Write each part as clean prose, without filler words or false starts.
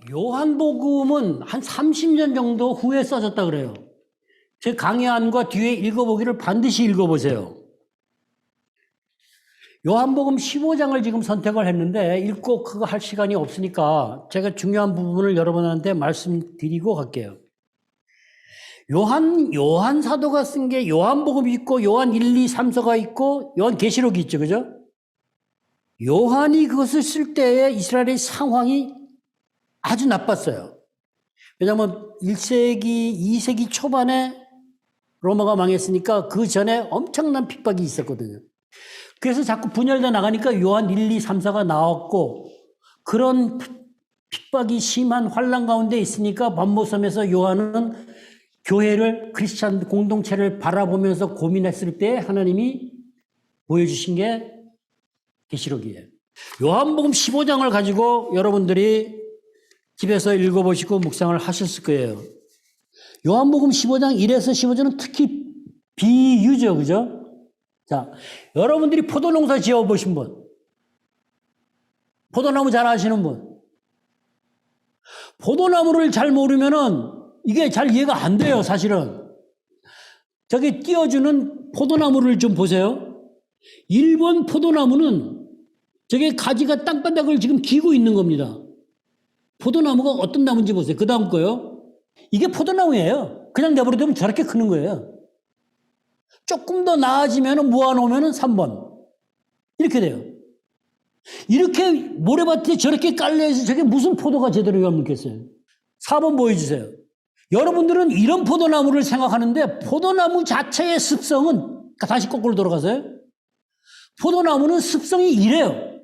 요한복음은 한 30년 정도 후에 써졌다 그래요. 제 강의안과 뒤에 읽어보기를 반드시 읽어보세요. 요한복음 15장을 지금 선택을 했는데 읽고 그거 할 시간이 없으니까 제가 중요한 부분을 여러분한테 말씀드리고 갈게요. 요한 사도가 쓴 게 요한복음이 있고 요한 1, 2, 3서가 있고 요한 계시록이 있죠. 그죠? 요한이 그것을 쓸 때에 이스라엘의 상황이 아주 나빴어요. 왜냐하면 1세기, 2세기 초반에 로마가 망했으니까 그 전에 엄청난 핍박이 있었거든요. 그래서 자꾸 분열돼 나가니까 요한 1, 2, 3, 4가 나왔고 그런 핍박이 심한 환란 가운데 있으니까 반모섬에서 요한은 교회를 크리스찬 공동체를 바라보면서 고민했을 때 하나님이 보여주신 게 계시록이에요. 요한복음 15장을 가지고 여러분들이 집에서 읽어보시고 묵상을 하셨을 거예요. 요한복음 15장 1에서 15절은 특히 비유죠. 그죠? 자, 여러분들이 포도농사 지어보신 분, 포도나무 잘 아시는 분, 포도나무를 잘 모르면은 이게 잘 이해가 안 돼요, 사실은. 저기 띄워주는 포도나무를 좀 보세요. 일본 포도나무는 저게 가지가 땅바닥을 지금 기고 있는 겁니다. 포도나무가 어떤 나무인지 보세요. 그 다음 거요. 이게 포도나무예요. 그냥 내버려두면 저렇게 크는 거예요. 조금 더 나아지면 모아놓으면 3번. 이렇게 돼요. 이렇게 모래밭에 저렇게 깔려있어 저게 무슨 포도가 제대로 열먹겠어요. 4번 보여주세요. 여러분들은 이런 포도나무를 생각하는데 포도나무 자체의 습성은 다시 거꾸로 돌아가세요. 포도나무는 습성이 이래요.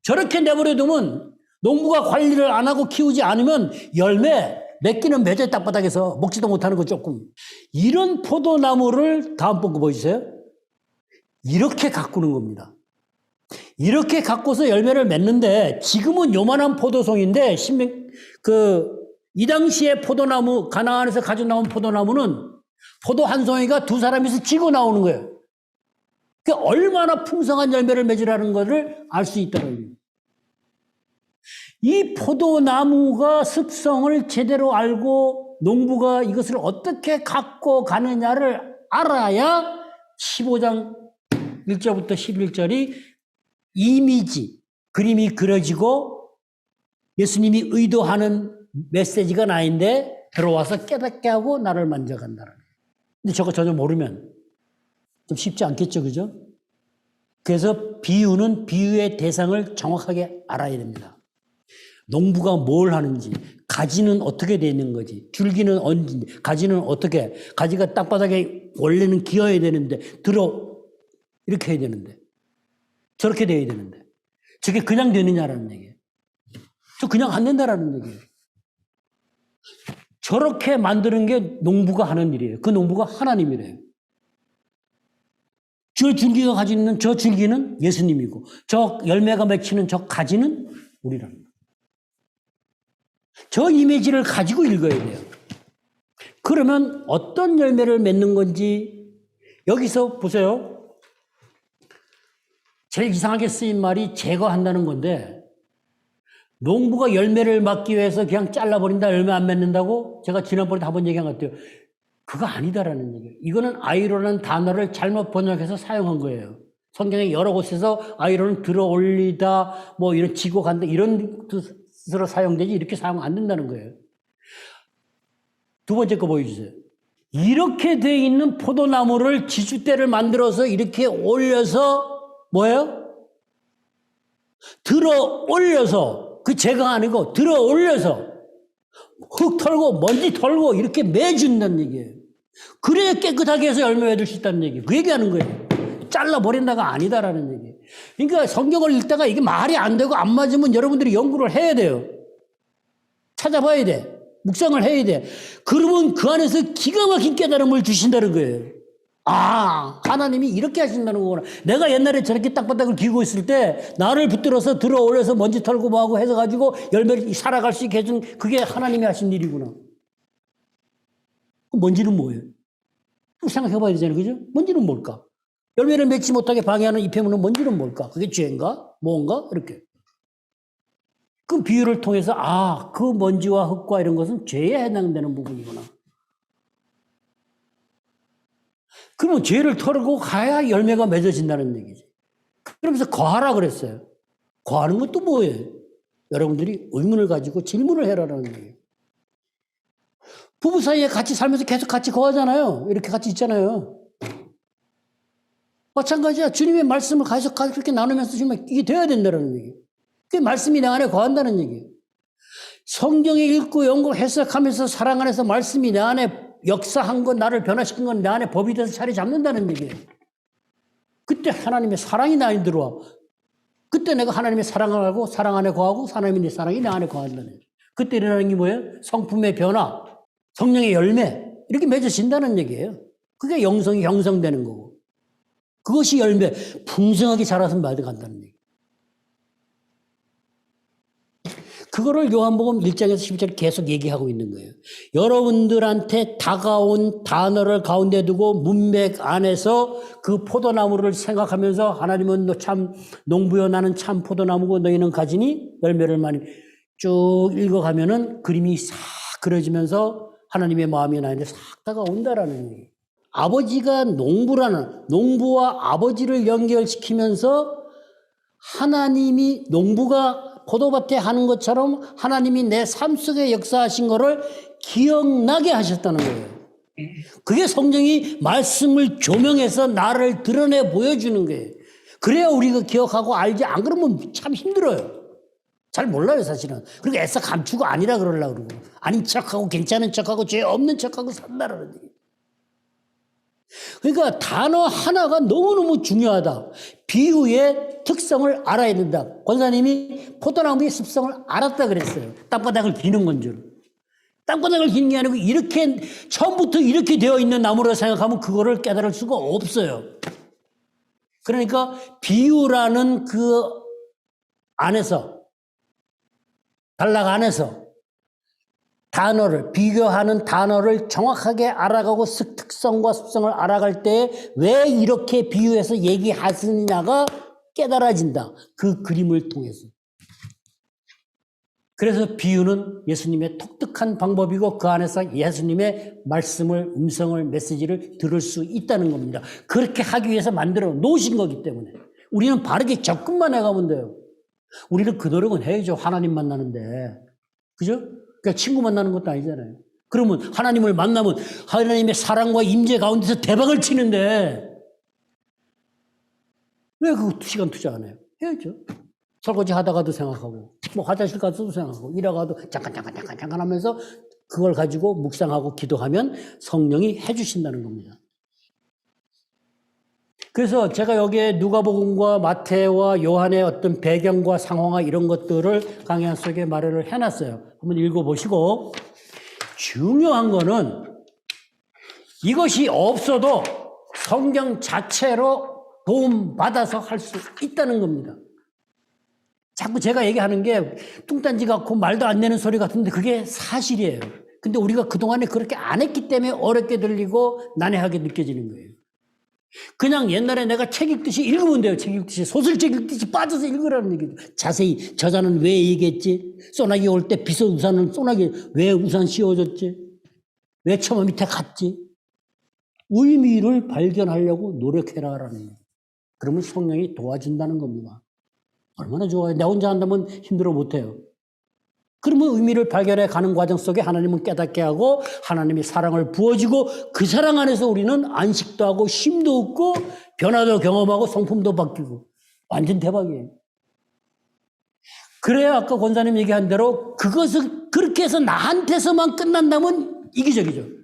저렇게 내버려두면 농부가 관리를 안 하고 키우지 않으면 열매 맺기는 맺어요. 땅바닥에서 먹지도 못하는 거 조금. 이런 포도나무를 다음 번 거 보여주세요. 이렇게 가꾸는 겁니다. 이렇게 가꿔서 열매를 맺는데 지금은 요만한 포도송인데 이 당시에 포도나무 가나안에서 가져 나온 포도나무는 포도 한 송이가 두 사람이서 쥐고 나오는 거예요. 그러니까 얼마나 풍성한 열매를 맺으라는 것을 알 수 있다는 거예요. 이 포도나무가 습성을 제대로 알고 농부가 이것을 어떻게 갖고 가느냐를 알아야 15장 1절부터 11절이 이미지, 그림이 그려지고 예수님이 의도하는 메시지가 나인데 들어와서 깨닫게 하고 나를 만져간다는 거예요. 근데 저거 전혀 모르면 좀 쉽지 않겠죠, 그죠? 그래서 비유는 비유의 대상을 정확하게 알아야 됩니다. 농부가 뭘 하는지, 가지는 어떻게 되어 있는 거지, 줄기는 언제, 가지는 어떻게, 가지가 땅바닥에 원래는 기어야 되는데, 이렇게 해야 되는데, 저렇게 돼야 되는데, 저게 그냥 되느냐라는 얘기예요. 저 그냥 안 된다라는 얘기예요. 저렇게 만드는 게 농부가 하는 일이에요. 그 농부가 하나님이래요. 저 줄기가 가지고 있는 저 줄기는 예수님이고, 저 열매가 맺히는 저 가지는 우리라는 거예요. 저 이미지를 가지고 읽어야 돼요. 그러면 어떤 열매를 맺는 건지 여기서 보세요. 제일 이상하게 쓰인 말이 제거한다는 건데 농부가 열매를 맡기 위해서 그냥 잘라버린다, 열매 안 맺는다고 제가 지난번에 한번 얘기한 것 같아요. 그거 아니다라는 얘기예요. 이거는 아이로라는 단어를 잘못 번역해서 사용한 거예요. 성경에 여러 곳에서 아이로는 들어 올리다, 뭐 이런 지고 간다, 이런 뜻으로 사용되지 이렇게 사용 안 된다는 거예요. 두 번째 거 보여주세요. 이렇게 돼 있는 포도나무를 지주대를 만들어서 이렇게 올려서 뭐예요? 들어 올려서, 그 제가 아니고 들어 올려서 흙 털고 먼지 털고 이렇게 매준다는 얘기예요. 그래야 깨끗하게 해서 열매 맺을 수 있다는 얘기예요. 그 얘기하는 거예요. 잘라버린다가 아니다라는 얘기예요. 그러니까 성경을 읽다가 이게 말이 안 되고 안 맞으면 여러분들이 연구를 해야 돼요. 찾아봐야 돼. 묵상을 해야 돼. 그러면 그 안에서 기가 막힌 깨달음을 주신다는 거예요. 아, 하나님이 이렇게 하신다는 거구나. 내가 옛날에 저렇게 땅바닥을 기고 있을 때 나를 붙들어서 들어 올려서 먼지 털고 뭐하고 해서 가지고 열매를 살아갈 수 있게 해준 그게 하나님이 하신 일이구나. 먼지는 뭐예요? 생각해 봐야 되잖아요. 그죠? 먼지는 뭘까? 열매를 맺지 못하게 방해하는 잎에 묻는 먼지는 뭘까? 그게 죄인가? 뭔가? 이렇게. 그 비유를 통해서 그 먼지와 흙과 이런 것은 죄에 해당되는 부분이구나. 그러면 죄를 털고 가야 열매가 맺어진다는 얘기지. 그러면서 거하라 그랬어요. 거하는 것도 뭐예요? 여러분들이 의문을 가지고 질문을 해라라는 얘기예요. 부부 사이에 같이 살면서 계속 같이 거하잖아요. 이렇게 같이 있잖아요. 마찬가지야. 주님의 말씀을 계속 그렇게 나누면서 지금 이게 돼야 된다는 얘기예요. 그게 말씀이 내 안에 거한다는 얘기예요. 성경에 읽고 연구 해석하면서 사랑 안에서 말씀이 내 안에 역사한 건, 나를 변화시킨 건 내 안에 법이 돼서 자리 잡는다는 얘기예요. 그때 하나님의 사랑이 내 안에 들어와. 그때 내가 하나님의 사랑을 하고 사랑 안에 거하고 하나님의 사랑이 내 안에 거한다는 얘기예요. 그때 일어나는 게 뭐예요? 성품의 변화, 성령의 열매, 이렇게 맺어진다는 얘기예요. 그게 영성이 형성되는 거고. 그것이 열매, 풍성하게 자라서 맺어간다는 얘기예요. 그거를 요한복음 1장에서 12절에 계속 얘기하고 있는 거예요. 여러분들한테 다가온 단어를 가운데 두고 문맥 안에서 그 포도나무를 생각하면서 하나님은 너 참 농부여 나는 참 포도나무고 너희는 가지니 열매를 많이 쭉 읽어가면은 그림이 싹 그려지면서 하나님의 마음이 나에게 싹 다가온다라는 얘기예요. 아버지가 농부와 아버지를 연결시키면서 하나님이 농부가 포도밭에 하는 것처럼 하나님이 내 삶 속에 역사하신 거를 기억나게 하셨다는 거예요. 그게 성경이 말씀을 조명해서 나를 드러내 보여주는 거예요. 그래야 우리가 기억하고 알지, 안 그러면 참 힘들어요. 잘 몰라요, 사실은. 그리고 애써 감추고 아니라 그러려고 그러고. 아닌 척하고 괜찮은 척하고 죄 없는 척하고 산다라는 얘기예요. 그러니까 단어 하나가 너무너무 중요하다. 비유의 특성을 알아야 된다. 권사님이 포도나무의 습성을 알았다 그랬어요. 땅바닥을 기는 건 줄. 땅바닥을 기는 게 아니고 이렇게 처음부터 이렇게 되어 있는 나무라 생각하면 그거를 깨달을 수가 없어요. 그러니까 비유라는 그 안에서, 단락 안에서 단어를, 비교하는 단어를 정확하게 알아가고 특성과 습성을 알아갈 때 왜 이렇게 비유해서 얘기하시느냐가 깨달아진다. 그 그림을 통해서. 그래서 비유는 예수님의 독특한 방법이고 그 안에서 예수님의 말씀을, 음성을, 메시지를 들을 수 있다는 겁니다. 그렇게 하기 위해서 만들어 놓으신 거기 때문에 우리는 바르게 접근만 해가면 돼요. 우리는 그 노력은 해야죠. 하나님 만나는데. 그죠? 그러니까 친구 만나는 것도 아니잖아요. 그러면 하나님을 만나면 하나님의 사랑과 임재 가운데서 대박을 치는데 왜 그 시간 투자 안 해요? 해야죠. 설거지 하다가도 생각하고 뭐 화장실 가서도 생각하고 일하가도 잠깐 하면서 그걸 가지고 묵상하고 기도하면 성령이 해주신다는 겁니다. 그래서 제가 여기에 누가복음과 마태와 요한의 어떤 배경과 상황과 이런 것들을 강연 속에 마련을 해놨어요. 한번 읽어보시고, 중요한 거는 이것이 없어도 성경 자체로 도움받아서 할 수 있다는 겁니다. 자꾸 제가 얘기하는 게 뚱딴지 같고 말도 안 되는 소리 같은데 그게 사실이에요. 근데 우리가 그동안에 그렇게 안 했기 때문에 어렵게 들리고 난해하게 느껴지는 거예요. 그냥 옛날에 내가 책 읽듯이 읽으면 돼요. 책 읽듯이. 소설책 읽듯이 빠져서 읽으라는 얘기죠. 자세히 저자는 왜 얘기했지? 소나기 올 때 비서 우산은 소나기 왜 우산 씌워줬지? 왜 처마 밑에 갔지? 의미를 발견하려고 노력해라라는 거예요. 그러면 성령이 도와준다는 겁니다. 얼마나 좋아요. 내 혼자 한다면 힘들어 못해요. 그러면 의미를 발견해 가는 과정 속에 하나님은 깨닫게 하고 하나님의 사랑을 부어주고 그 사랑 안에서 우리는 안식도 하고 쉼도 얻고 변화도 경험하고 성품도 바뀌고 완전 대박이에요. 그래야 아까 권사님 얘기한 대로 그것을 그렇게 해서 나한테서만 끝난다면 이기적이죠.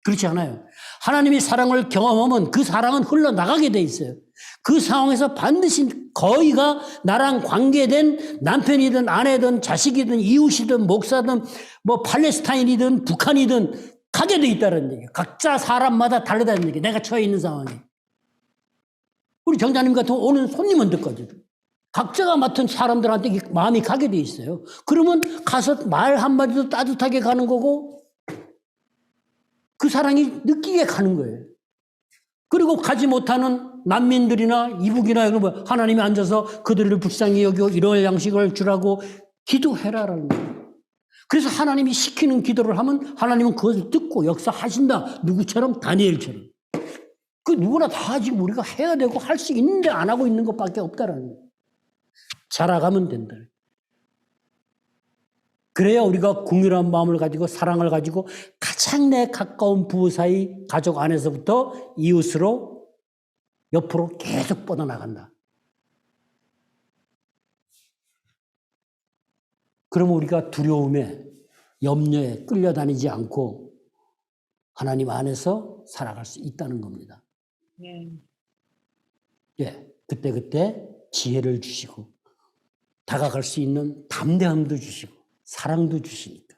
그렇지 않아요. 하나님의 사랑을 경험하면 그 사랑은 흘러나가게 돼 있어요. 그 상황에서 반드시 거의가 나랑 관계된 남편이든 아내든 자식이든 이웃이든 목사든 뭐 팔레스타인이든 북한이든 가게 돼 있다는 얘기예요. 각자 사람마다 다르다는 얘기예요. 내가 처해 있는 상황이. 우리 정자님 같은 오는 손님한테까지도. 각자가 맡은 사람들한테 마음이 가게 돼 있어요. 그러면 가서 말 한마디도 따뜻하게 가는 거고 그 사랑이 느끼게 가는 거예요. 그리고 가지 못하는 난민들이나 이북이나 이런 거 하나님이 앉아서 그들을 불쌍히 여기고 이런 양식을 주라고 기도해라라는 거예요. 그래서 하나님이 시키는 기도를 하면 하나님은 그것을 듣고 역사하신다. 누구처럼? 다니엘처럼. 그 누구나 다 지금 우리가 해야 되고 할 수 있는데 안 하고 있는 것밖에 없다라는 거예요. 자라가면 된다. 그래야 우리가 긍휼한 마음을 가지고 사랑을 가지고 가장 내 가까운 부부 사이 가족 안에서부터 이웃으로 옆으로 계속 뻗어나간다. 그러면 우리가 두려움에 염려에 끌려다니지 않고 하나님 안에서 살아갈 수 있다는 겁니다. 예, 그때그때 지혜를 주시고 다가갈 수 있는 담대함도 주시고 사랑도 주시니까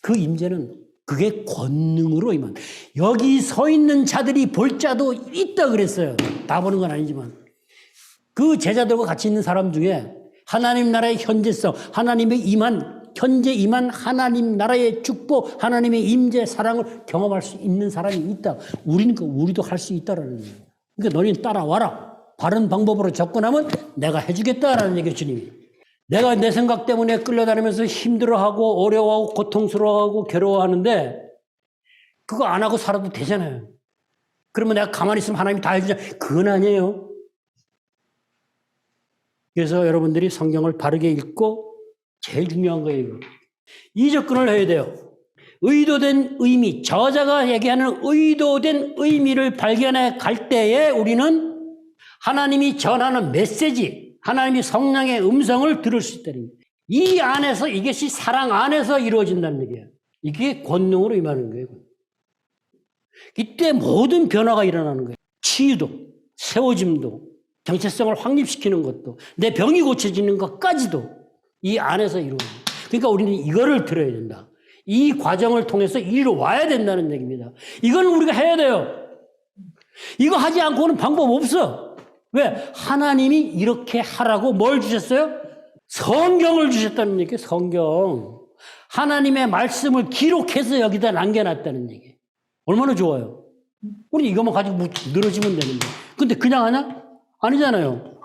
그 임재는 그게 권능으로 임한. 여기 서 있는 자들이 볼 자도 있다 그랬어요. 다 보는 건 아니지만 그 제자들과 같이 있는 사람 중에 하나님 나라의 현재성, 하나님의 현재 임한 하나님 나라의 축복, 하나님의 임재 사랑을 경험할 수 있는 사람이 있다. 우리도 할 수 있다라는 거예요. 그러니까 너희는 따라와라. 바른 방법으로 접근하면 내가 해주겠다라는 얘기예요, 주님이. 내가 내 생각 때문에 끌려다니면서 힘들어하고 어려워하고 고통스러워하고 괴로워하는데 그거 안 하고 살아도 되잖아요. 그러면 내가 가만히 있으면 하나님이 다 해주냐? 그건 아니에요. 그래서 여러분들이 성경을 바르게 읽고 제일 중요한 거예요. 이 접근을 해야 돼요. 의도된 의미, 저자가 얘기하는 의도된 의미를 발견해 갈 때에 우리는 하나님이 전하는 메시지, 하나님이 성령의 음성을 들을 수 있다는 거예요. 이 안에서 이것이 사랑 안에서 이루어진다는 얘기예요. 이게 권능으로 임하는 거예요. 이때 모든 변화가 일어나는 거예요. 치유도, 세워짐도, 정체성을 확립시키는 것도, 내 병이 고쳐지는 것까지도 이 안에서 이루어져요. 그러니까 우리는 이거를 들어야 된다. 이 과정을 통해서 이리로 와야 된다는 얘기입니다. 이걸 우리가 해야 돼요. 이거 하지 않고는 방법 없어. 왜? 하나님이 이렇게 하라고 뭘 주셨어요? 성경을 주셨다는 얘기예요. 성경. 하나님의 말씀을 기록해서 여기다 남겨놨다는 얘기예요. 얼마나 좋아요. 우리 이것만 가지고 늘어지면 되는데. 근데 그냥 하냐? 아니잖아요.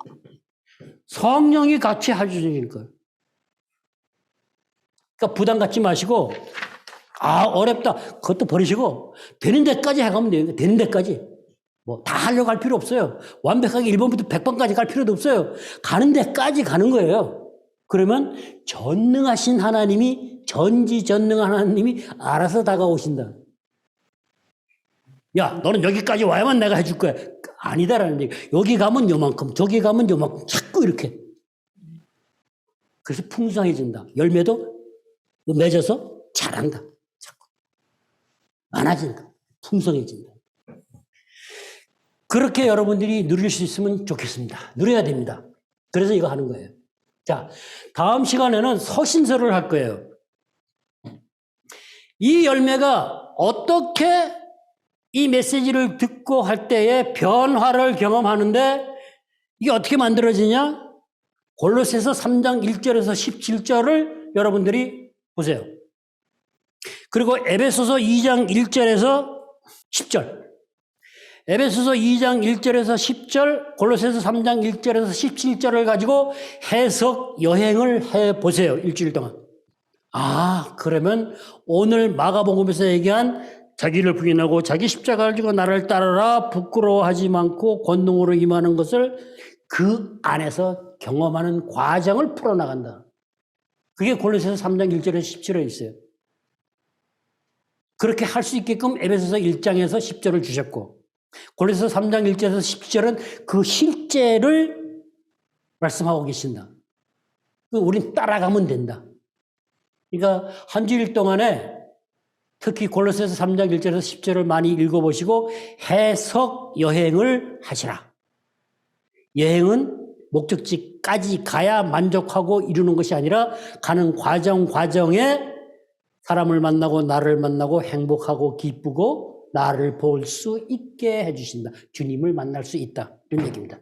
성령이 같이 해주시니까. 그러니까 부담 갖지 마시고, 어렵다. 그것도 버리시고, 되는 데까지 해가면 돼요. 되는 데까지. 뭐, 다 하려고 할 필요 없어요. 완벽하게 1번부터 100번까지 갈 필요도 없어요. 가는 데까지 가는 거예요. 그러면 전능하신 하나님이, 전지전능한 하나님이 알아서 다가오신다. 야, 너는 여기까지 와야만 내가 해줄 거야. 아니다라는 얘기. 여기 가면 요만큼, 저기 가면 요만큼. 자꾸 이렇게. 그래서 풍성해진다. 열매도 맺어서 자란다. 자꾸. 많아진다. 풍성해진다. 그렇게 여러분들이 누릴 수 있으면 좋겠습니다. 누려야 됩니다. 그래서 이거 하는 거예요. 자, 다음 시간에는 서신서를 할 거예요. 이 열매가 어떻게 이 메시지를 듣고 할 때에 변화를 경험하는데 이게 어떻게 만들어지냐? 골로새서 3장 1절에서 17절을 여러분들이 보세요. 그리고 에베소서 2장 1절에서 10절. 에베소서 2장 1절에서 10절, 골로새서 3장 1절에서 17절을 가지고 해석 여행을 해보세요. 일주일 동안. 그러면 오늘 마가복음에서 얘기한 자기를 부인하고 자기 십자가를 지고 나를 따르라 부끄러워하지 않고 권능으로 임하는 것을 그 안에서 경험하는 과정을 풀어나간다. 그게 골로새서 3장 1절에서 17절에 있어요. 그렇게 할 수 있게끔 에베소서 1장에서 10절을 주셨고 골로새서 3장 1절에서 17절은 그 실제를 말씀하고 계신다. 우린 따라가면 된다. 그러니까 한 주일 동안에 특히 골로새서 3장 1절에서 10절을 많이 읽어보시고 해석 여행을 하시라. 여행은 목적지까지 가야 만족하고 이루는 것이 아니라 가는 과정에 사람을 만나고 나를 만나고 행복하고 기쁘고 나를 볼 수 있게 해주신다. 주님을 만날 수 있다. 이런 얘기입니다.